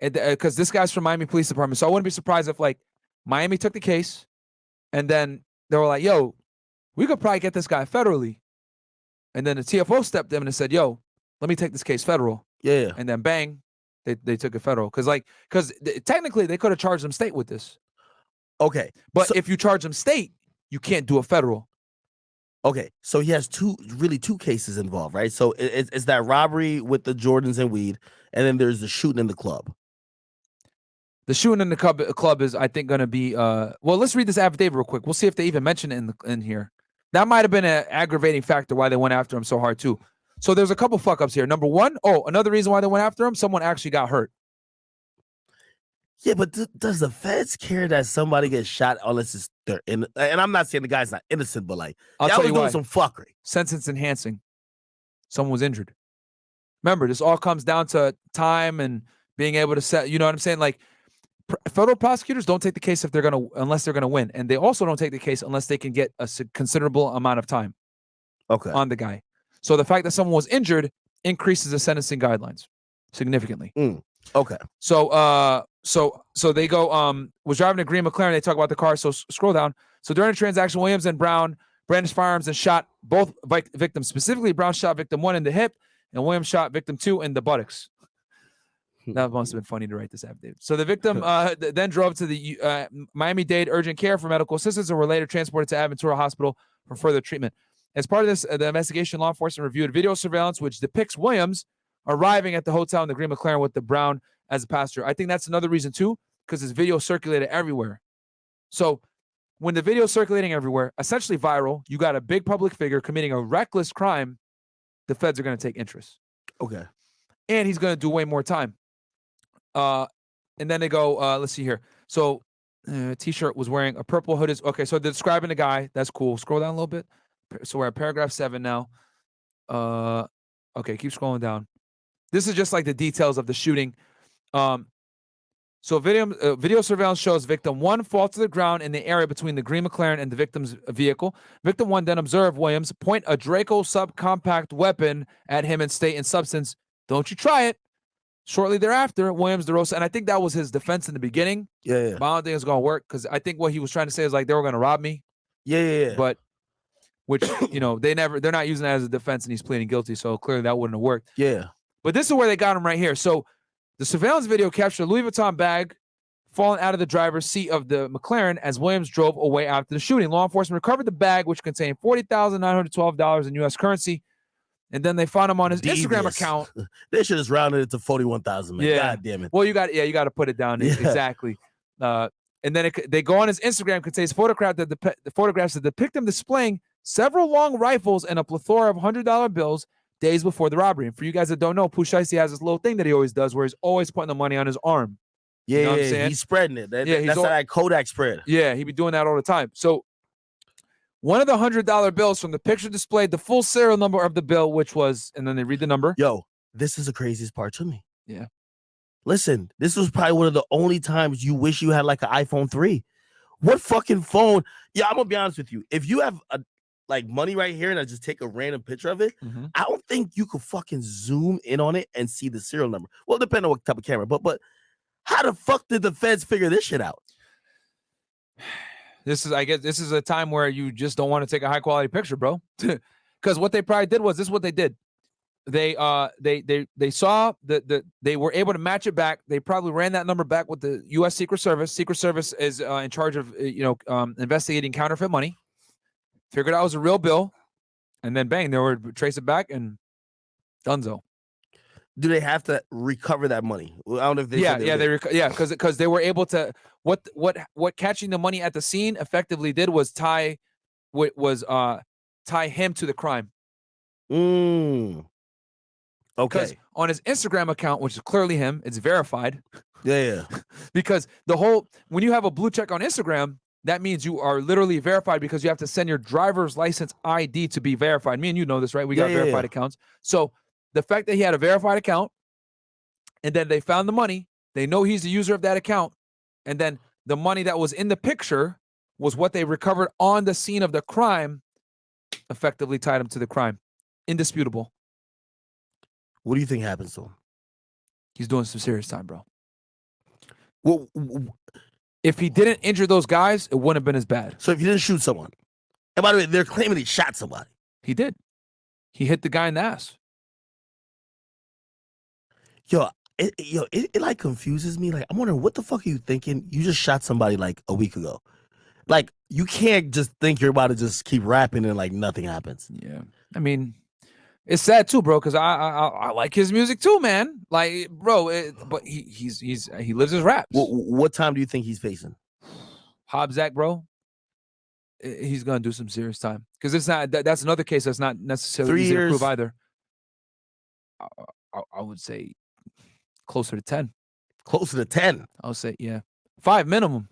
because this guy's from Miami Police Department. So I wouldn't be surprised if like Miami took the case and then they were like, yo, we could probably get this guy federally. And then the TFO stepped in and said, yo, let me take this case federal. Yeah. And then bang, they took it federal. Because technically they could have charged them state with this. Okay. But if you charge them state, you can't do a federal. Okay. So he has two cases involved, right? So it's that robbery with the Jordans and weed, and then there's the shooting in the club. The shooting in the club is, I think, going to be. Well, let's read this affidavit real quick. We'll see if they even mention it in here. That might have been an aggravating factor why they went after him so hard too. So there's a couple fuck ups here. Number one, another reason why they went after him, someone actually got hurt. Yeah, but does the feds care that somebody gets shot unless they're in? And I'm not saying the guy's not innocent, but like, I'll tell you doing why. some fuckery. Sentence enhancing. Someone was injured. Remember, this all comes down to time and being able to set. You know what I'm saying? Like, federal prosecutors don't take the case unless they're gonna win, and they also don't take the case unless they can get a considerable amount of time. Okay. On the guy. So the fact that someone was injured increases the sentencing guidelines significantly. Okay. So they go, was driving a green McLaren. They talk about the car. So scroll down. So during the transaction, Williams and Brown brandished firearms and shot both victims. Specifically, Brown shot victim 1 in the hip and Williams shot victim 2 in the buttocks. That must have been funny to write this affidavit. So the victim then drove to the Miami-Dade urgent care for medical assistance and were later transported to Aventura Hospital for further treatment. As part of this, the investigation, law enforcement reviewed video surveillance, which depicts Williams arriving at the hotel in the green McLaren with the Brown as a passenger. I think that's another reason, too, because this video circulated everywhere. So when the video is circulating everywhere, essentially viral, you got a big public figure committing a reckless crime, the feds are going to take interest. Okay. And he's going to do way more time. And then they go, let's see here. So T-shirt was wearing a purple hood. Okay, so they're describing the guy. That's cool. Scroll down a little bit. So we're at paragraph 7 now. Okay, keep scrolling down. This is just like the details of the shooting. So video surveillance shows victim 1 fall to the ground in the area between the green McLaren and the victim's vehicle. Victim 1 then observed Williams point a Draco subcompact weapon at him and state in substance, "Don't you try it." Shortly thereafter, Williams DeRosa, and I think that was his defense in the beginning. Yeah. But I don't think it's going to work because I think what he was trying to say is like they were going to rob me. Yeah. But which, they're not using that as a defense and he's pleading guilty. So clearly that wouldn't have worked. Yeah. But this is where they got him right here. So the surveillance video captured a Louis Vuitton bag falling out of the driver's seat of the McLaren as Williams drove away after the shooting. Law enforcement recovered the bag, which contained $40,912 in U.S. currency. And then they found him on his Instagram account. They should have rounded it to 41,000, man. Yeah. God damn it. Well, you got to put it down. Yeah. Exactly. And then they go on his Instagram, contains photographs that depict him displaying several long rifles and a plethora of $100 bills days before the robbery. And for you guys that don't know, Pooh Shiesty has this little thing that he always does where he's always putting the money on his arm. Yeah, you know what I'm saying? He's spreading it. That's that Kodak spread. Yeah, he be doing that all the time. So one of the $100 bills from the picture displayed the full serial number of the bill, which was, and then they read the number. Yo, this is the craziest part to me. Yeah. Listen, this was probably one of the only times you wish you had like an iPhone 3. What fucking phone? Yeah, I'm gonna be honest with you. If you have like money right here and I just take a random picture of it, I don't think you could fucking zoom in on it and see the serial number. Well, depending on what type of camera, but how the fuck did the feds figure this shit out? I guess this is a time where you just don't want to take a high quality picture, bro. Because what they probably did was this is what they did. They saw that they were able to match it back. They probably ran that number back with the U.S. Secret Service. Secret Service is in charge of investigating counterfeit money. Figured out it was a real bill, and then bang, they were trace it back and donezo. Do they have to recover that money? I don't know if they because they were able to what catching the money at the scene effectively did was tie him to the crime. Okay. Because on his Instagram account, which is clearly him, it's verified. Yeah. Because when you have a blue check on Instagram, that means you are literally verified because you have to send your driver's license ID to be verified. Me and you know this, right? We got verified accounts. So the fact that he had a verified account and then they found the money, they know he's the user of that account. And then the money that was in the picture was what they recovered on the scene of the crime, effectively tied him to the crime. Indisputable. What do you think happens to him? He's doing some serious time, bro. Well, If he didn't injure those guys, it wouldn't have been as bad. so if you didn't shoot someone, and by the way, they're claiming he shot somebody. He did. He hit the guy in the ass. Yo, it like confuses me. Like, I'm wondering what the fuck are you thinking? You just shot somebody like a week ago. Like, you can't just think you're about to just keep rapping and like nothing happens. Yeah, I mean, it's sad too, bro, because I like his music too, man. Like, bro, but he lives his raps. What time do you think he's facing? Hobbs Act, bro. He's gonna do some serious time because it's not. That's another case that's not necessarily 3 easy years. to prove either. I would say closer to 10. Closer to 10. I'll say 5 minimum.